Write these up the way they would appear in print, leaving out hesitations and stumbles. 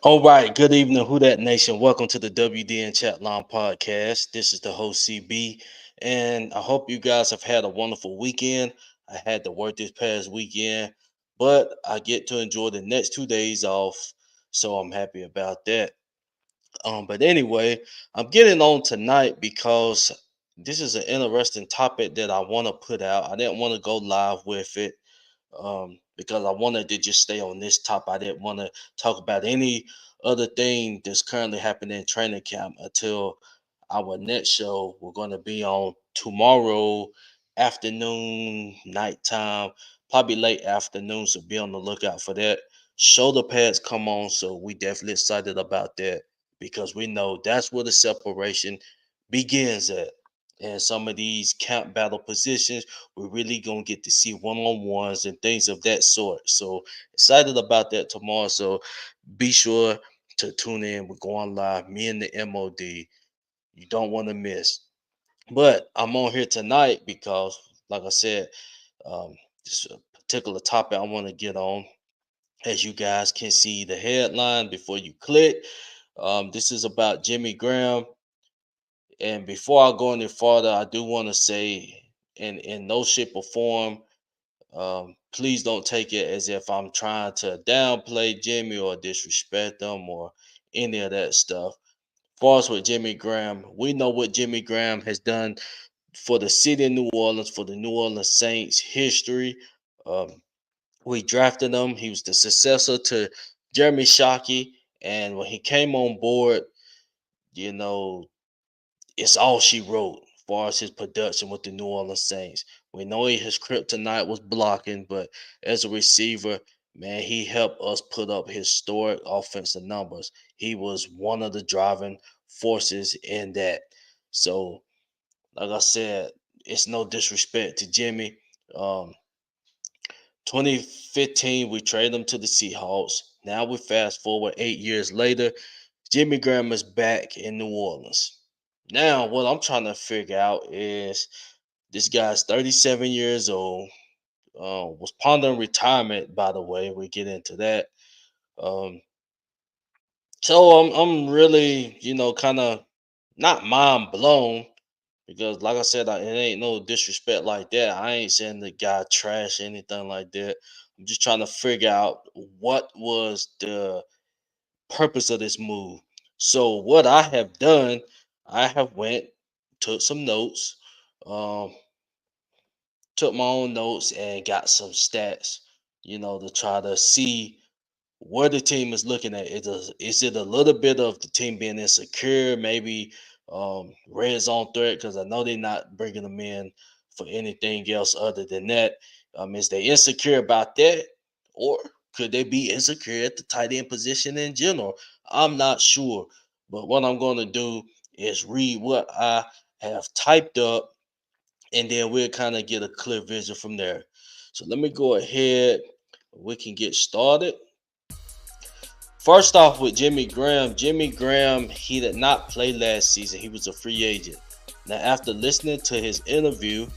All right, good evening, Who That Nation. Welcome to the WDN Chatline podcast. This is the host CB, and I hope you guys have had a wonderful weekend. I had to work this past weekend, but I get to enjoy the next 2 days off, so I'm happy about that. But anyway, I'm getting on tonight because this is an interesting topic that I want to put out. I didn't want to go live with it because I wanted to just stay on this top. I didn't want to talk about any other thing that's currently happening in training camp until our next show. We're going to be on tomorrow afternoon, nighttime, probably late afternoon. So be on the lookout for that. Shoulder pads come on, so we definitely excited about that because we know that's where the separation begins at. And some of these camp battle positions, we're really gonna get to see one-on-ones and things of that sort. So excited about that tomorrow. So be sure to tune in. We're going live, me and the MOD. You don't want to miss. But I'm on here tonight because, like I said, this is a particular topic I want to get on. As you guys can see the headline before you click. This is about Jimmy Graham. And before I go any farther, I do want to say, in no shape or form, please don't take it as if I'm trying to downplay Jimmy or disrespect him or any of that stuff. Far as with Jimmy Graham, we know what Jimmy Graham has done for the city of New Orleans, for the New Orleans Saints history. Um, we drafted him. He was the successor to Jeremy Shockey. And when he came on board, you know, it's all she wrote as far as his production with the New Orleans Saints. We know his kryptonite was blocking, but as a receiver, man, he helped us put up historic offensive numbers. He was one of the driving forces in that. So, like I said, it's no disrespect to Jimmy. Um, 2015, we traded him to the Seahawks. Now we fast forward 8 years later. Jimmy Graham is back in New Orleans. Now, what I'm trying to figure out is this guy's 37 years old. Was pondering retirement, by the way. We get into that. Um, so I'm really, kind of not mind blown because, like I said, it ain't no disrespect like that. I ain't saying the guy trash or anything like that. I'm just trying to figure out what was the purpose of this move. So what I have done, I have went, took some notes, um, took my own notes and got some stats, to try to see where the team is looking at. Is it a little bit of the team being insecure, maybe red zone threat? Because I know they're not bringing them in for anything else other than that. Is they insecure about that, or could they be insecure at the tight end position in general? I'm not sure, but what I'm going to do is read what I have typed up, and then we'll kind of get a clear vision from there. So let me go ahead. We can get started. First off, with Jimmy Graham, he did not play last season. He was a free agent. Now, after listening to his interview,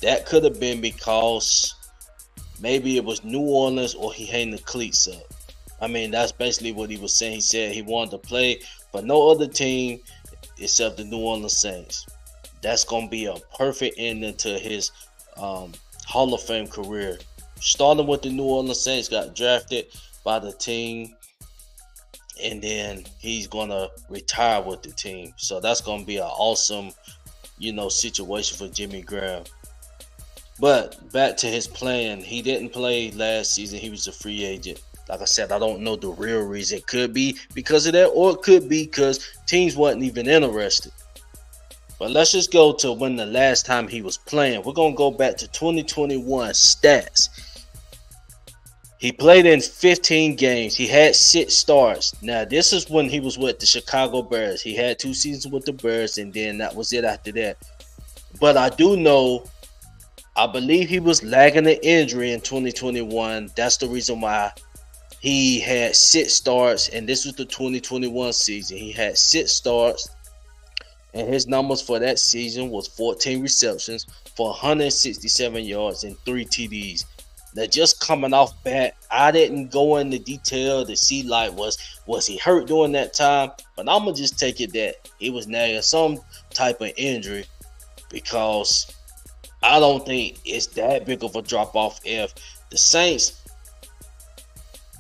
that could have been because maybe it was New Orleans or he hanged the cleats up. I mean, that's basically what he was saying. He said he wanted to play for no other team except the New Orleans Saints. That's going to be a perfect ending to his Hall of Fame career. Starting with the New Orleans Saints, got drafted by the team, and then he's gonna retire with the team. So that's gonna be an awesome, situation for Jimmy Graham. But back to his plan, he didn't play last season. He was a free agent. Like I said, I don't know the real reason. It could be because of that, or it could be because teams wasn't even interested. But let's just go to when the last time he was playing. We're gonna go back to 2021 stats. He played in 15 games. He had 6 starts. Now, this is when he was with the Chicago Bears. He had 2 seasons with the Bears, and then that was it after that. But I do know, I believe he was lagging an injury in 2021. That's the reason why he had 6 starts, and this was the 2021 season. He had 6 starts, and his numbers for that season was 14 receptions for 167 yards and 3 TDs. They're just coming off bat. I didn't go into detail to see like was he hurt during that time, but I'm gonna just take it that he was nagging some type of injury, because I don't think it's that big of a drop off if the Saints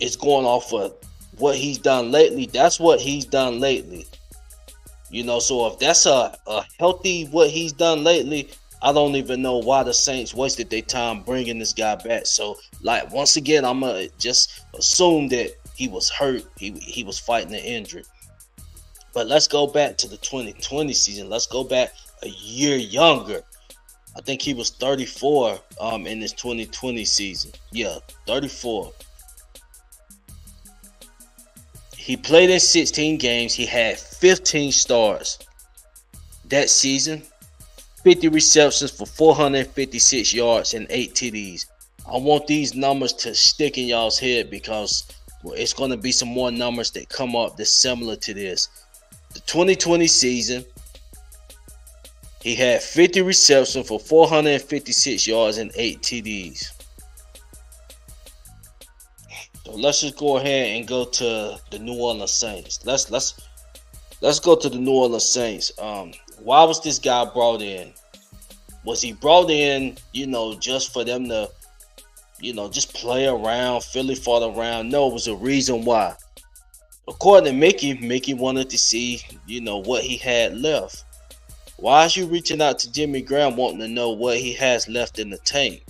is going off of what he's done lately. That's what he's done lately. So if that's a healthy what he's done lately, I don't even know why the Saints wasted their time bringing this guy back. So, like, once again, I'm going to just assume that he was hurt. He was fighting an injury. But let's go back to the 2020 season. Let's go back a year younger. I think he was 34 in this 2020 season. Yeah, 34. He played in 16 games. He had 15 starts that season. 50 receptions for 456 yards and 8 TDs. I want these numbers to stick in y'all's head, because it's going to be some more numbers that come up that's similar to this. The 2020 season, he had 50 receptions for 456 yards and 8 TDs. So let's just go ahead and go to the New Orleans Saints. Let's go to the New Orleans Saints. Why was this guy brought in? Was he brought in, just for them to, just play around, Philly fought around? No, it was a reason why. According to Mickey wanted to see, what he had left. Why is you reaching out to Jimmy Graham wanting to know what he has left in the tank?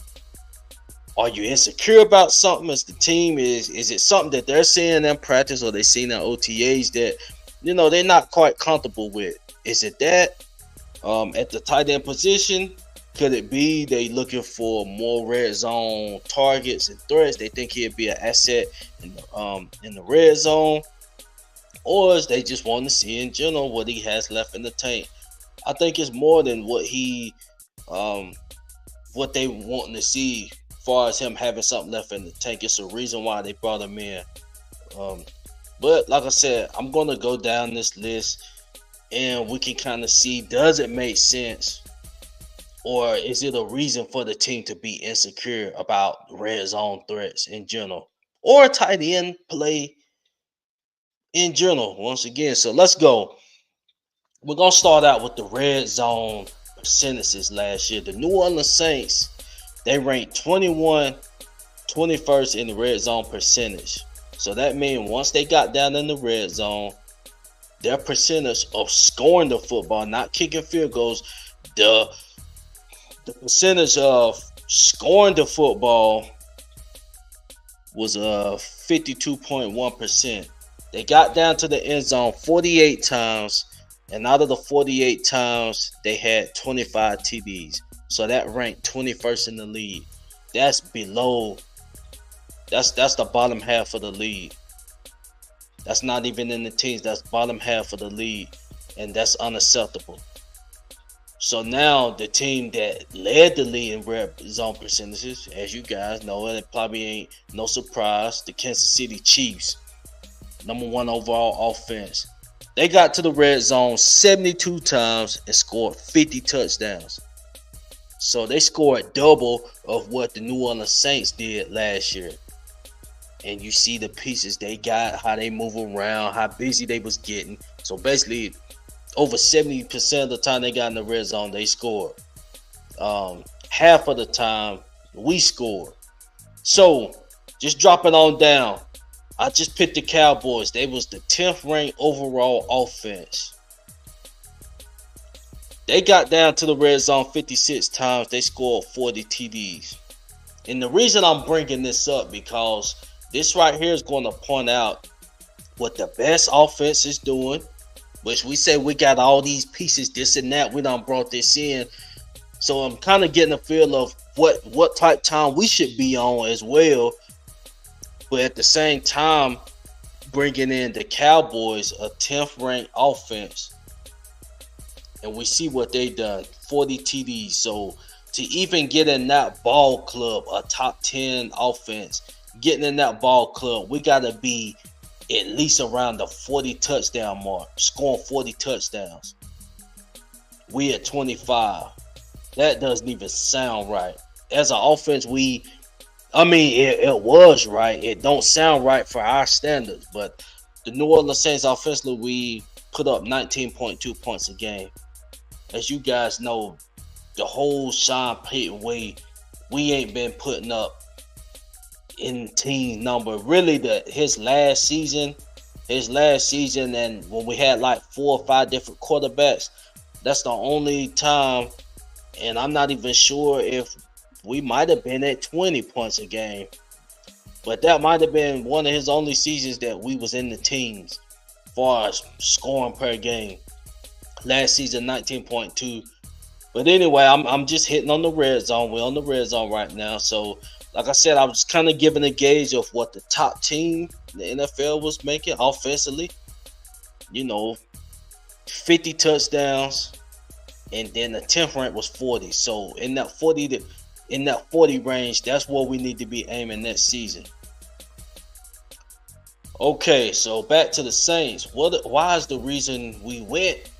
Are you insecure about something as the team? Is it something that they're seeing in practice or they seeing in OTAs that, they're not quite comfortable with? Is it that? At the tight end position, could it be they looking for more red zone targets and threats? They think he'd be an asset in the red zone, or is they just want to see in general what he has left in the tank? I think it's more than what they wanting to see, as far as him having something left in the tank. It's a reason why they brought him in. But like I said, I'm gonna go down this list, and we can kind of see, does it make sense, or is it a reason for the team to be insecure about red zone threats in general, or tight end play in general? Once again, so let's go. We're gonna start out with the red zone percentages last year. The New Orleans Saints, they ranked 21st in the red zone percentage. So that means once they got down in the red zone, their percentage of scoring the football, not kicking field goals, the percentage of scoring the football was 52.1%. They got down to the end zone 48 times, and out of the 48 times, they had 25 TDs. So that ranked 21st in the league. That's below. That's the bottom half of the league. That's not even in the teens. That's bottom half of the league, and that's unacceptable. So now the team that led the league in red zone percentages, as you guys know, and it probably ain't no surprise, the Kansas City Chiefs, number 1 overall offense. They got to the red zone 72 times and scored 50 touchdowns. So they scored double of what the New Orleans Saints did last year. And you see the pieces they got, how they move around, how busy they was getting. So basically, over 70% of the time they got in the red zone, they scored. Half of the time, we scored. So, just dropping on down. I just picked the Cowboys. They was the 10th ranked overall offense. They got down to the red zone 56 times. They scored 40 TDs. And the reason I'm bringing this up, because this right here is going to point out what the best offense is doing, which we say we got all these pieces, this and that. We done brought this in. So I'm kind of getting a feel of what type time we should be on as well. But at the same time, bringing in the Cowboys, a 10th ranked offense. And we see what they done, 40 TDs. So to even get in that ball club, a top 10 offense, getting in that ball club, we got to be at least around the 40 touchdown mark, scoring 40 touchdowns. We at 25. That doesn't even sound right. As an offense, we I mean, it was right. It don't sound right for our standards, but the New Orleans Saints offensively, we put up 19.2 points a game. As you guys know, the whole Sean Payton way, we ain't been putting up in team number. Really, his last season, and when we had like 4 or 5 different quarterbacks, that's the only time. And I'm not even sure if we might have been at 20 points a game, but that might have been one of his only seasons that we was in the teams as far as scoring per game. Last season, 19.2. But anyway, I'm just hitting on the red zone. We're on the red zone right now. So, like I said, I was kind of giving a gauge of what the top team in the NFL was making offensively. 50 touchdowns, and then the 10th rank was 40. So in that 40 range, that's what we need to be aiming next season. Okay, so back to the Saints. Why is the reason we went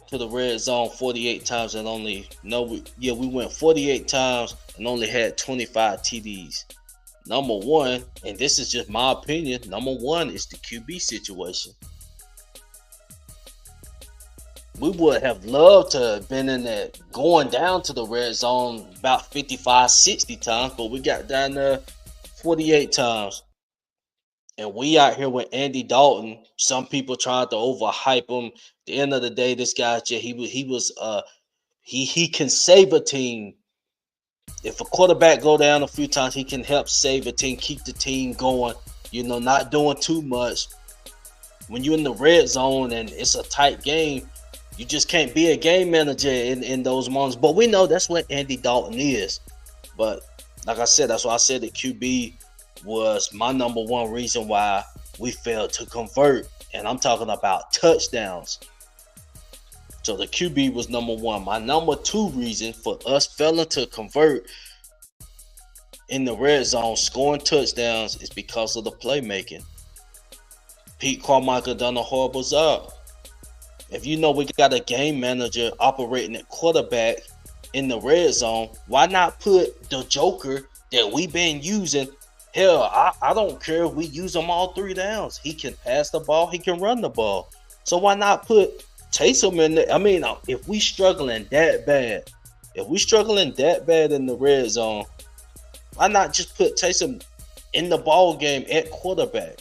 to the red zone 48 times and we went 48 times and only had 25 TDs. Number one, and this is just my opinion, number one is the QB situation. We would have loved to have been in that going down to the red zone about 55, 60 times, but we got down there 48 times. And we out here with Andy Dalton. Some people tried to overhype him. At the end of the day, this guy he can save a team. If a quarterback go down a few times, he can help save a team, keep the team going. Not doing too much. When you're in the red zone and it's a tight game, you just can't be a game manager in those moments. But we know that's what Andy Dalton is. But like I said, that's why I said that QB was my number one reason why we failed to convert. And I'm talking about touchdowns. So the QB was number one. My number two reason for us failing to convert in the red zone, scoring touchdowns, is because of the playmaking. Pete Carmichael done a horrible job. If we got a game manager operating at quarterback in the red zone, why not put the joker that we've been using? Hell, I don't care if we use him all 3 downs. He can pass the ball, he can run the ball. So why not put Taysom in there? I mean, if we struggling that bad in the red zone, why not just put Taysom in the ball game at quarterback?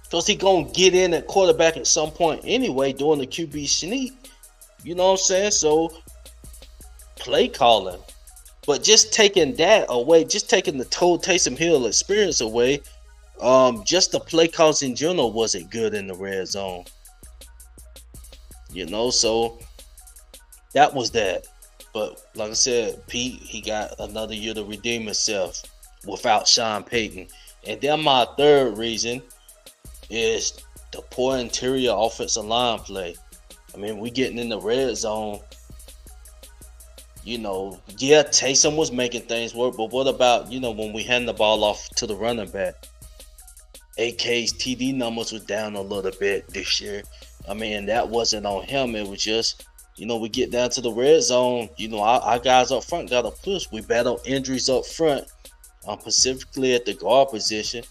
Because he gonna get in at quarterback at some point anyway, doing the QB sneak. You know what I'm saying? So play calling. But just taking that away, just taking the total Taysom Hill experience away, just the play calls in general wasn't good in the red zone. So that was that. But like I said, Pete, he got another year to redeem himself without Sean Payton. And then my third reason is the poor interior offensive line play. I mean, we getting in the red zone. Taysom was making things work, but what about, when we hand the ball off to the running back? AK's TD numbers was down a little bit this year. I mean, that wasn't on him. It was just, we get down to the red zone. Our guys up front got to push. We battle injuries up front, specifically at the guard position.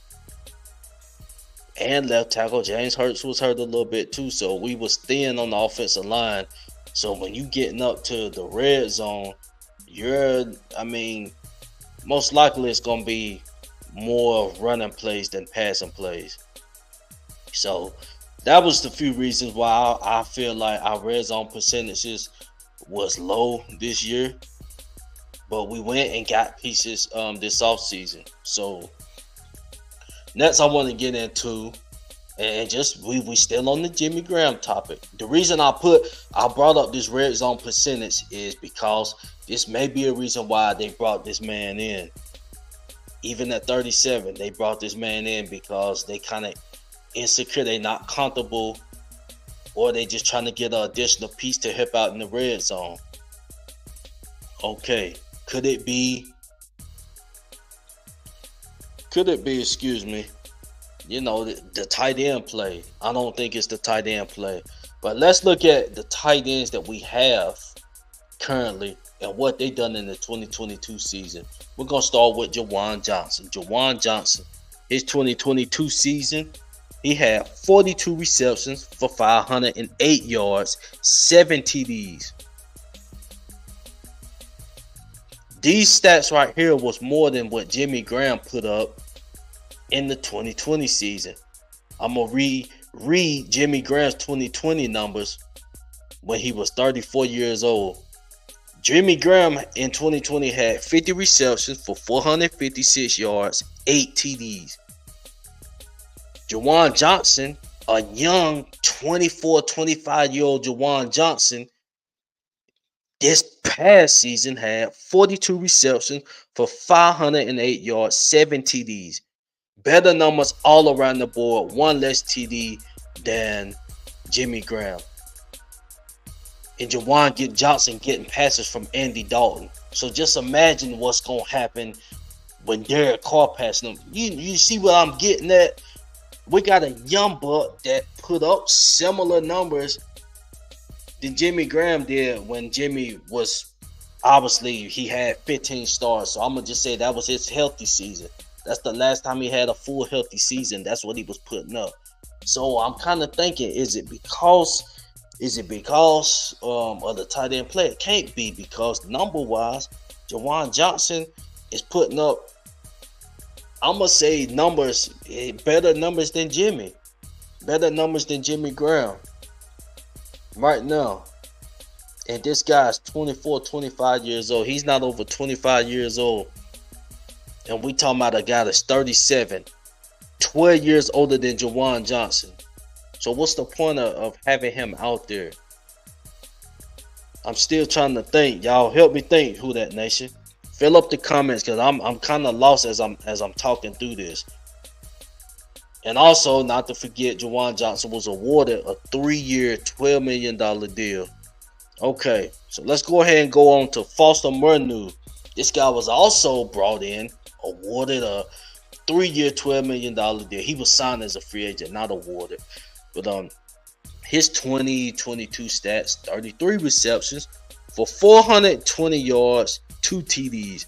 And left tackle James Hurts was hurt a little bit too, so we was thin on the offensive line. So when you getting up to the red zone, most likely it's going to be more running plays than passing plays. So that was the few reasons why I feel like our red zone percentages was low this year. But we went and got pieces this offseason. So next I want to get into, and just we still on the Jimmy Graham topic. The reason I brought up this red zone percentage is because this may be a reason why they brought this man in. Even at 37, they brought this man in because they kind of insecure, they not comfortable, or they just trying to get an additional piece to help out in the red zone. Okay, could it be, excuse me, the tight end play? I don't think it's the tight end play. But let's look at the tight ends that we have currently and what they done in the 2022 season. We're gonna start with Jawan Johnson. Jawan Johnson, his 2022 season, he had 42 receptions for 508 yards, 7 TDs. These stats right here was more than what Jimmy Graham put up in the 2020 season. I'm gonna read Jimmy Graham's 2020 numbers when he was 34 years old. Jimmy Graham in 2020 had 50 receptions for 456 yards, 8 TDs. Jawan Johnson, a young 24, 25-year-old Jawan Johnson, this past season had 42 receptions for 508 yards, 7 TDs. Better numbers all around the board, one less TD than Jimmy Graham. And Jawan Johnson getting passes from Andy Dalton. So just imagine what's going to happen when Derek Carr passing him. You see what I'm getting at? We got a young buck that put up similar numbers than Jimmy Graham did when Jimmy was, obviously, he had 15 stars. So I'm going to just say that was his healthy season. That's the last time he had a full healthy season. That's what he was putting up. So I'm kind of thinking, is it because of the tight end play? It can't be, because number-wise, Jawan Johnson is putting up, I'm going to say numbers, better numbers than Jimmy. Better numbers than Jimmy Graham right now. And this guy's 24, 25 years old. He's not over 25 years old. And we talking about a guy that's 37, 12 years older than Jawan Johnson. So what's the point of having him out there? I'm still trying to think. Y'all help me think, Who Dat Nation. Fill up the comments, because I'm kind of lost as I'm talking through this. And also, not to forget, Jawan Johnson was awarded a 3-year, $12 million deal. Okay, so let's go ahead and go on to Foster Murnu. This guy was also brought in, awarded a 3-year, $12 million deal. He was signed as a free agent, not awarded. But his 2022 stats: 33 receptions for 420 yards, 2 TDs.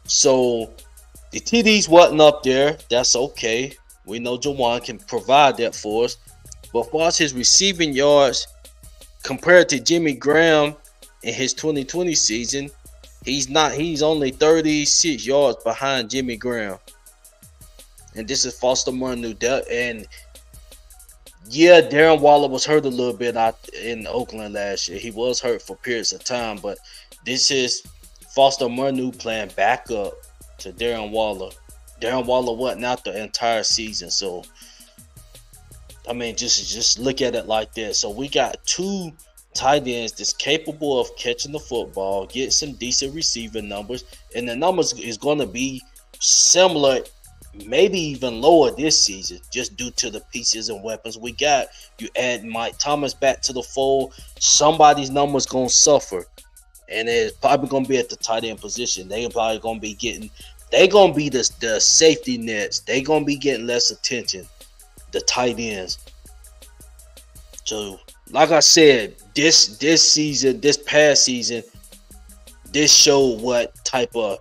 So the TDs wasn't up there. That's okay. We know Jawan can provide that for us. But as far as his receiving yards, compared to Jimmy Graham in his 2020 season, he's only 36 yards behind Jimmy Graham. And this is Foster Murnu. And yeah, Darren Waller was hurt a little bit out in Oakland last year. He was hurt for periods of time, but this is Foster Murnu playing backup to Darren Waller. Darren Waller wasn't out the entire season, so I mean, just look at it like that. So we got two tight ends that's capable of catching the football, get some decent receiving numbers, and the numbers is going to be similar, maybe even lower this season, just due to the pieces and weapons we got. You add Mike Thomas back to the fold, somebody's numbers going to suffer, and it's probably going to be at the tight end position. They're probably going to be getting, they're going to be the safety nets. They're going to be getting less attention, the tight ends. So, like I said, this season, this past season, this showed what type of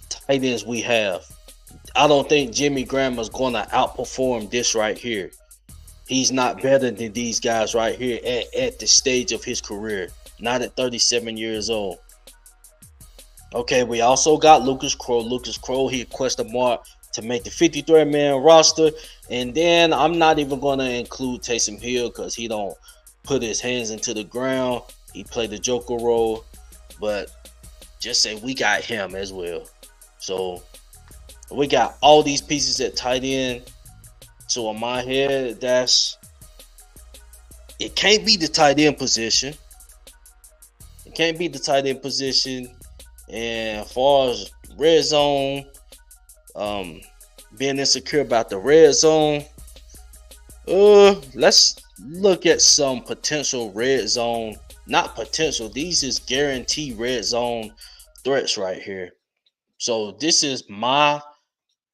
tight ends we have. I don't think Jimmy Graham is going to outperform this right here. He's not better than these guys right here at the stage of his career. Not at 37 years old. Okay, we also got Lucas Crow. Lucas Crow, he question mark to make the 53-man roster. And then I'm not even going to include Taysom Hill because he don't put his hands into the ground. He played the Joker role. But just say we got him as well. So we got all these pieces at tight end. So in my head, it can't be the tight end position. It can't be the tight end position. And as far as red zone, being insecure about the red zone, let's look at some potential red zone. Not potential. These is guaranteed red zone threats right here. So this is my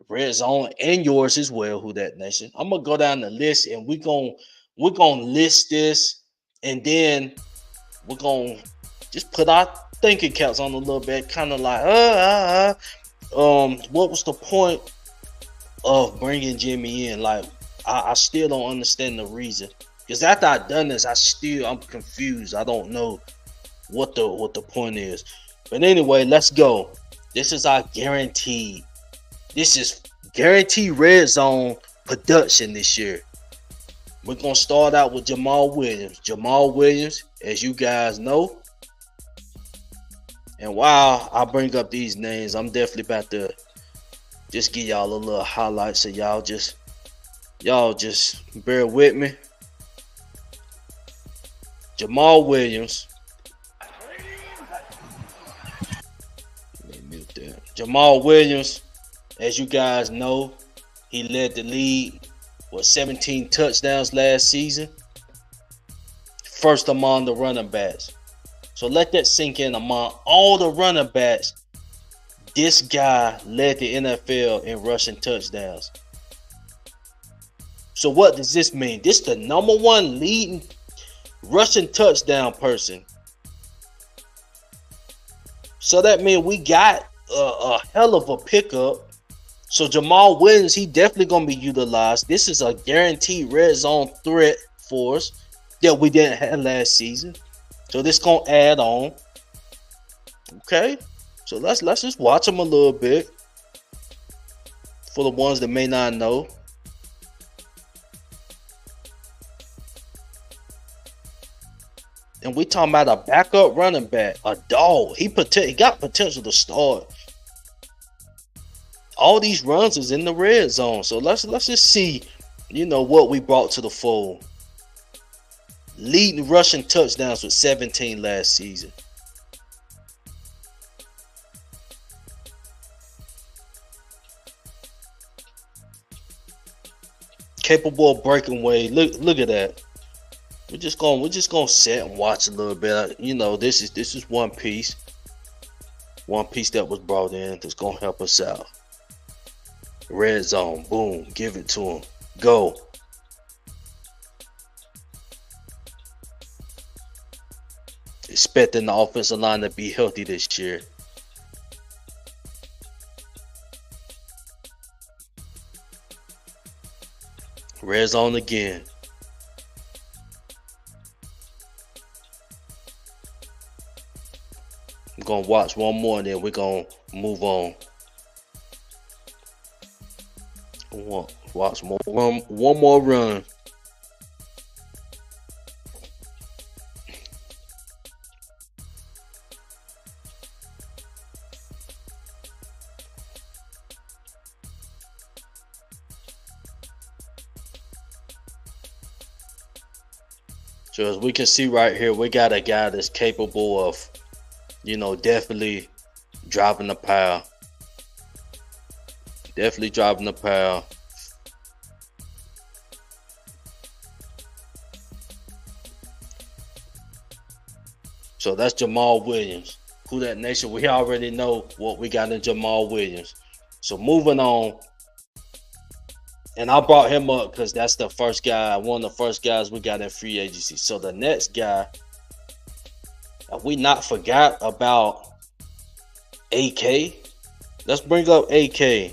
red zone and yours as well, Who Dat Nation. I'm gonna go down the list and we're gonna list this, and then we're gonna just put our thinking caps on a little bit, kind of like, what was the point of bringing Jimmy in? Like, I still don't understand the reason. Because after I done this, I'm confused. I don't know what the point is. But anyway, let's go. This is our guaranteed. This is guaranteed red zone production this year. We're gonna start out with Jamal Williams. Jamal Williams, as you guys know. And while I bring up these names, I'm definitely about to just give y'all a little highlight, so y'all just bear with me. Jamal Williams. Let me mute that. Jamal Williams, as you guys know, he led the league with 17 touchdowns last season. First among the running backs. So let that sink in. Among all the running backs, this guy led the NFL in rushing touchdowns. So what does this mean? This is the number one leading rushing touchdown person. So that means we got a hell of a pickup. So Jamal Williams, he definitely going to be utilized. This is a guaranteed red zone threat for us that we didn't have last season. So this going to add on. Okay. So let's just watch him a little bit. For the ones that may not know. And we talking about a backup running back, a dog. He got potential to start. All these runs is in the red zone. So let's just see, what we brought to the fold. Leading rushing touchdowns with 17 last season. Capable of breaking away. Look at that. We're just gonna sit and watch a little bit. This is one piece. One piece that was brought in that's gonna help us out. Red zone, boom, give it to him. Go. Expecting the offensive line to be healthy this year. Red zone again. I'm gonna watch one more and then we're gonna move on. Watch one more run. So as we can see right here, we got a guy that's capable of, definitely driving the pile. Definitely driving the pile. So that's Jamal Williams. Who that nation? We already know what we got in Jamal Williams. So moving on. And I brought him up because that's the first guy, one of the first guys we got in free agency. So the next guy, we not forgot about AK. Let's bring up AK.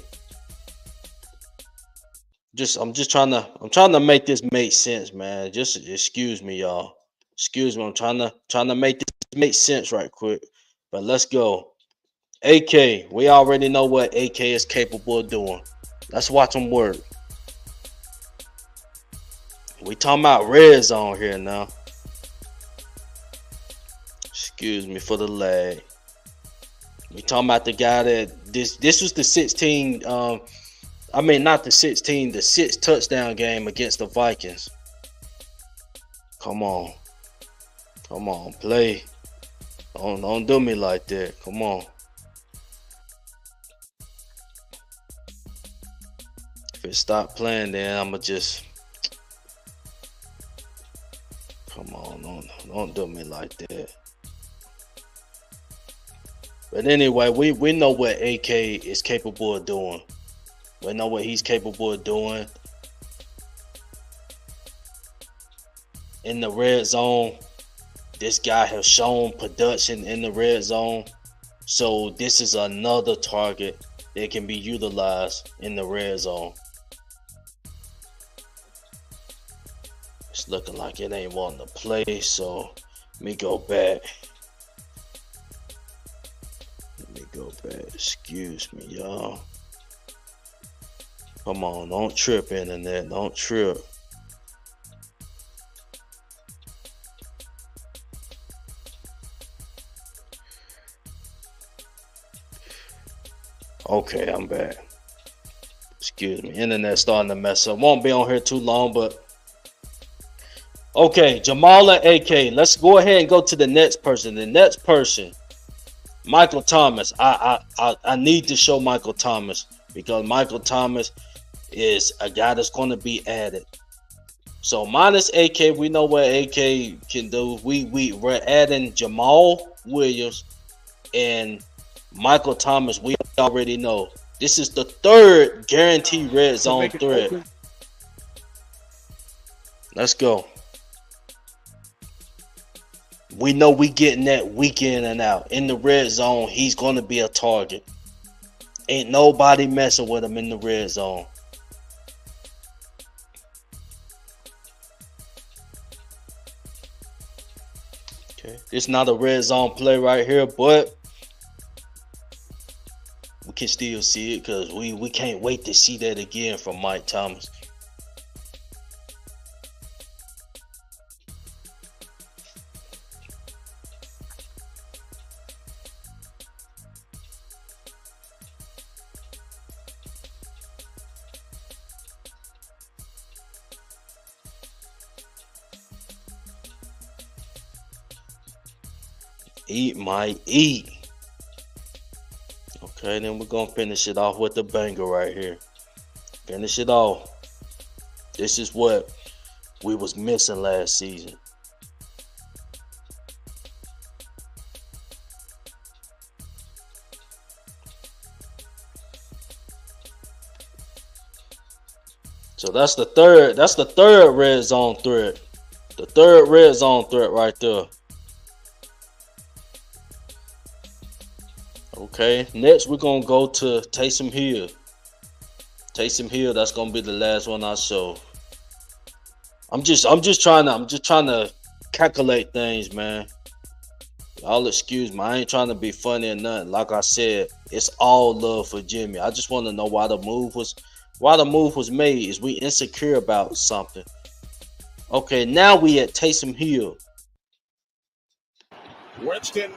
I'm trying to make this make sense, man. Just excuse me, y'all. Excuse me. I'm trying to make this make sense right quick. But let's go. AK. We already know what AK is capable of doing. Let's watch him work. We talking about red zone here now. Excuse me for the lag. We talking about the guy that this was the 16. Not the 16, the 6 touchdown game against the Vikings. Come on, play. Don't do me like that. Come on. If it stop playing, then I'ma just. Come on, don't do me like that. But anyway, we know what AK is capable of doing. We know what he's capable of doing in the red zone. This guy has shown production in the red zone. So this is another target that can be utilized in the red zone. It's looking like it ain't wanting to play, so let me go back. Excuse me, y'all. Come on, don't trip, internet. Don't trip. Okay, I'm back. Excuse me, internet starting to mess up. Won't be on here too long, but okay, Jamal and AK. Let's go ahead and go to the next person. The next person, Michael Thomas. I need to show Michael Thomas because Michael Thomas is a guy that's going to be added. So minus AK, we know what AK can do. We're adding Jamal Williams and Michael Thomas. We already know this is the third guaranteed red zone threat. Let's go. We know we getting that week in and out. In the red zone, he's going to be a target. Ain't nobody messing with him in the red zone. Okay, it's not a red zone play right here, but we can still see it because we can't wait to see that again from Mike Thomas. Eat my eat. Okay, then we're gonna finish it off with the banger right here. Finish it off. This is what we was missing last season. So that's the third red zone threat. The third red zone threat right there. Okay, next we're gonna go to Taysom Hill. Taysom Hill, that's gonna be the last one I show. I'm just trying to calculate things, man. Y'all excuse me. I ain't trying to be funny or nothing. Like I said, it's all love for Jimmy. I just want to know why the move was made. Is we insecure about something? Okay, now we at Taysom Hill. Winston.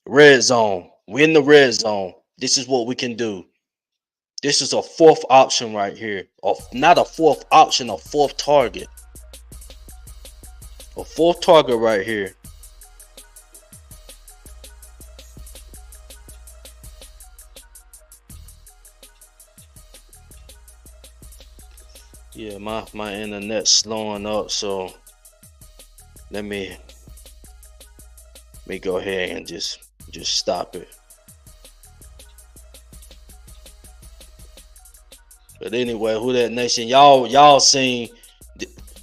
Red zone. We're in the red zone. This is what we can do. This is a fourth option right here. Not a fourth option, a fourth target. A fourth target right here. Yeah, my internet's slowing up, so let me go ahead and just stop it. But anyway, who that nation? Y'all seen?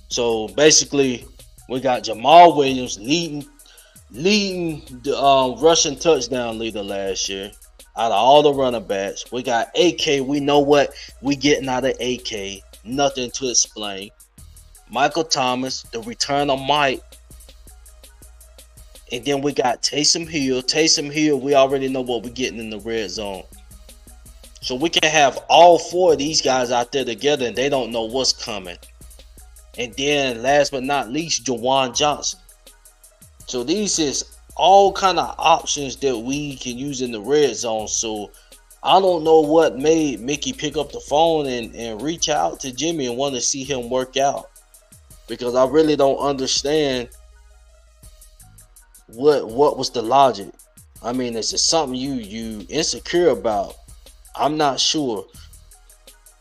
So basically, we got Jamal Williams leading the rushing touchdown leader last year out of all the running backs. We got AK. We know what we getting out of AK. Nothing to explain. Michael Thomas, the return of Mike. And then we got Taysom Hill. Taysom Hill, we already know what we're getting in the red zone. So we can have all four of these guys out there together and they don't know what's coming. And then last but not least, Juwan Johnson. So these is all kind of options that we can use in the red zone. So I don't know what made Mickey pick up the phone and reach out to Jimmy and want to see him work out. Because I really don't understand what was the logic. I mean, is it something you insecure about? I'm not sure.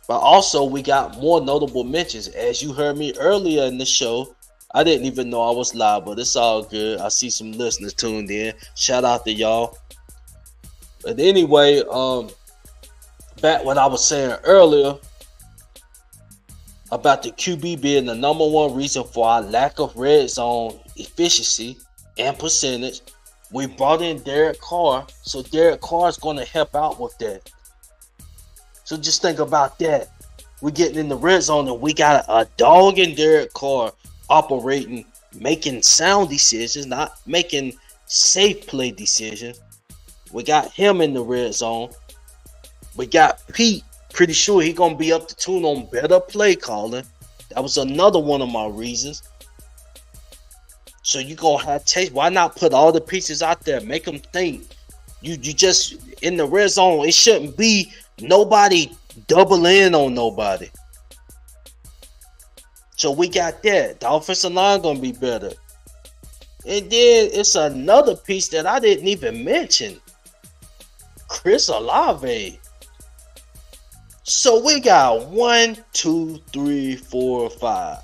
But also we got more notable mentions. As you heard me earlier in the show, I didn't even know I was live, but it's all good. I see some listeners tuned in. Shout out to y'all. But anyway, back what I was saying earlier about the QB being the number one reason for our lack of red zone efficiency and percentage. We brought in Derek Carr, so Derek Carr is going to help out with that. So just think about that. We're getting in the red zone and we got a dog in Derek Carr operating, making sound decisions, not making safe play decisions. We got him in the red zone. We got Pete. Pretty sure he gonna be up to tune on better play calling. That was another one of my reasons. So you gonna have taste. Why not put all the pieces out there? Make them think. You just in the red zone. It shouldn't be nobody double in on nobody. So we got that. The offensive line gonna be better. And then it's another piece that I didn't even mention. Chris Olave. So we got 1, 2, 3, 4, 5,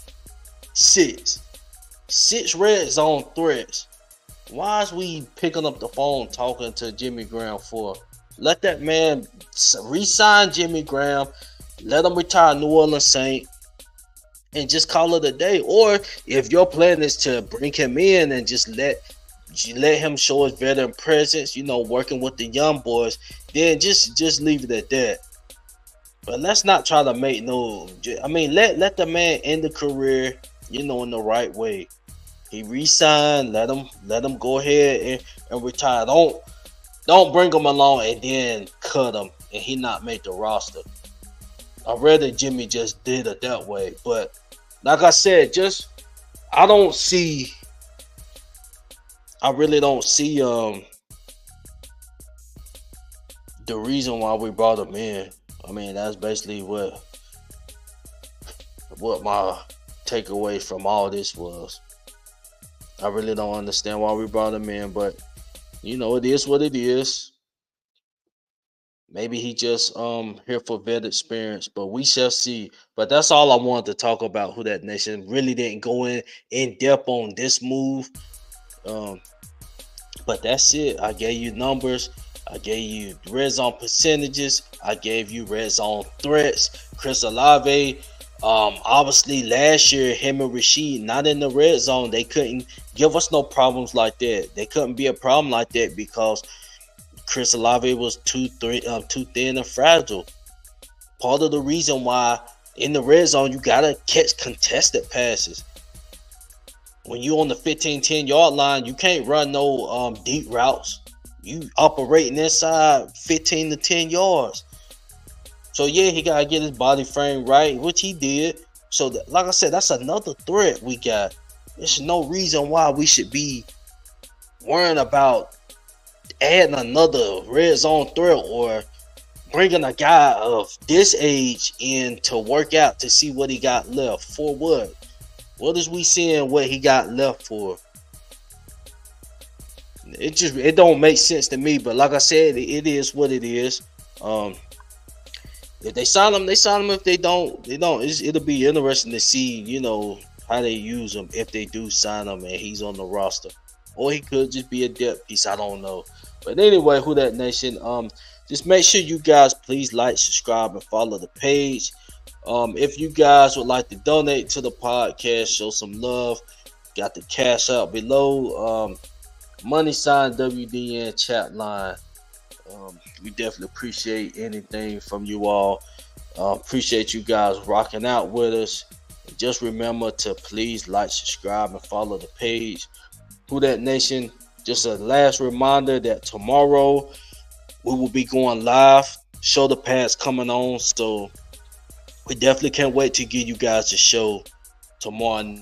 6. 6 red zone threats. Why is we picking up the phone talking to Jimmy Graham for? Let that man re-sign Jimmy Graham. Let him retire New Orleans Saint. And just call it a day. Or if your plan is to bring him in and just let him show his veteran presence, working with the young boys, then just leave it at that. But let's not try to make let the man end the career, in the right way. He re-signed, let him go ahead and retire. Don't bring him along and then cut him and he not make the roster. I'd rather Jimmy just did it that way. But like I said, I really don't see the reason why we brought him in. That's basically what my takeaway from all this was. I really don't understand why we brought him in, but it is what it is. Maybe he just here for vet experience, but we shall see. But that's all I wanted to talk about. Who that nation really didn't go in depth on this move. But that's it. I gave you numbers. I gave you red zone percentages. I gave you red zone threats. Chris Olave. Obviously last year, him and Rashid not in the red zone. They couldn't give us no problems like that. They couldn't be a problem like that because Chris Olave was too thin and fragile. Part of the reason why in the red zone you gotta catch contested passes. When you on the 15-10 yard line, you can't run no deep routes. You operating inside 15 to 10 yards. So yeah, he gotta get his body frame right, which he did. So like I said, that's another threat we got. There's no reason why we should be worrying about adding another red zone threat or bringing a guy of this age in to work out to see what he got left. For what? What is we seeing what he got left for? It don't make sense to me. But like I said, it is what it is. If they sign him, they sign him. If they don't, they don't. It'll be interesting to see, how they use him if they do sign him and he's on the roster. Or he could just be a depth piece. I don't know. But anyway, Who That Nation, just make sure you guys please like, subscribe, and follow the page. If you guys would like to donate to the podcast, show some love, got the cash out below. Money sign WDN Chatline. We definitely appreciate anything from you all. Appreciate you guys rocking out with us. And just remember to please like, subscribe, and follow the page. Who That Nation, just a last reminder that tomorrow we will be going live. Shoulder pads coming on, so we definitely can't wait to give you guys the show tomorrow.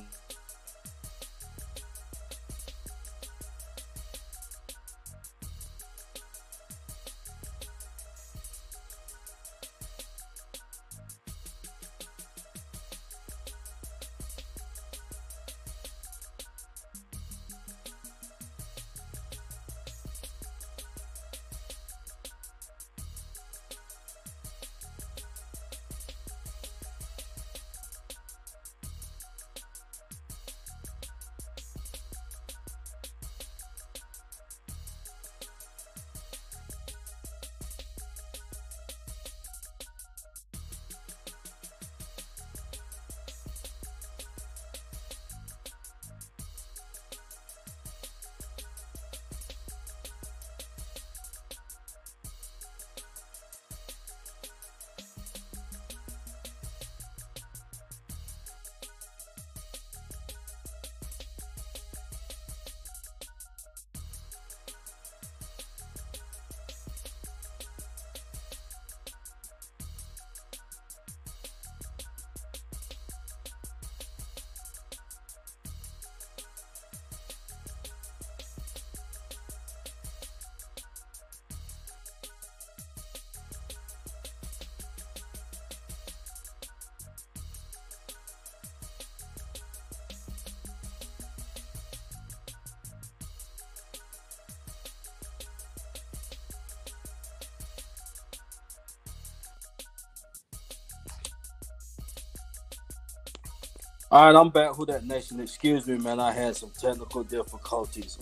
All right, I'm back. Who that nation? Excuse me, man. I had some technical difficulties.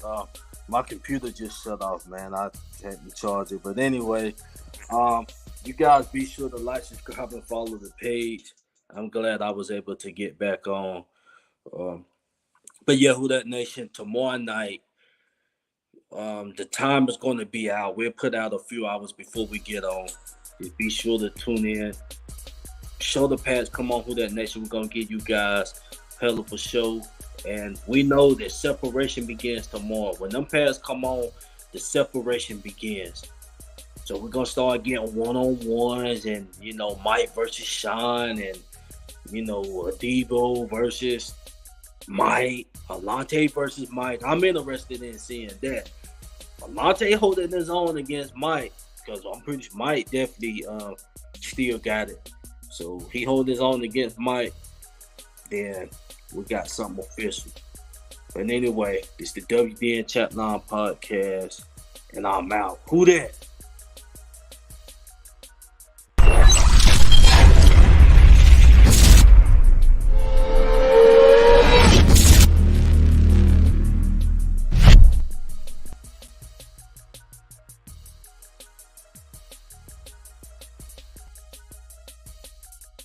My computer just shut off, man. I had to charge it, but anyway, um, you guys be sure to like, subscribe, and follow the page. I'm glad I was able to get back on. Um, but yeah, who that nation? Tomorrow night, the time is going to be out. We'll put out a few hours before we get on. Just be sure to tune in. Show the pads. Come on, who that nation? We're gonna give you guys hell of a show, and we know that separation begins tomorrow. When them pads come on, the separation begins. So we're gonna start getting one-on-ones, and Mike versus Sean, and Adebo versus Mike, Alante versus Mike. I'm interested in seeing that. Alante holding his own against Mike, because I'm pretty sure Mike definitely still got it. So he hold his own against Mike, then we got something official. But anyway, it's the WDN Chatline podcast, and I'm out. Who that?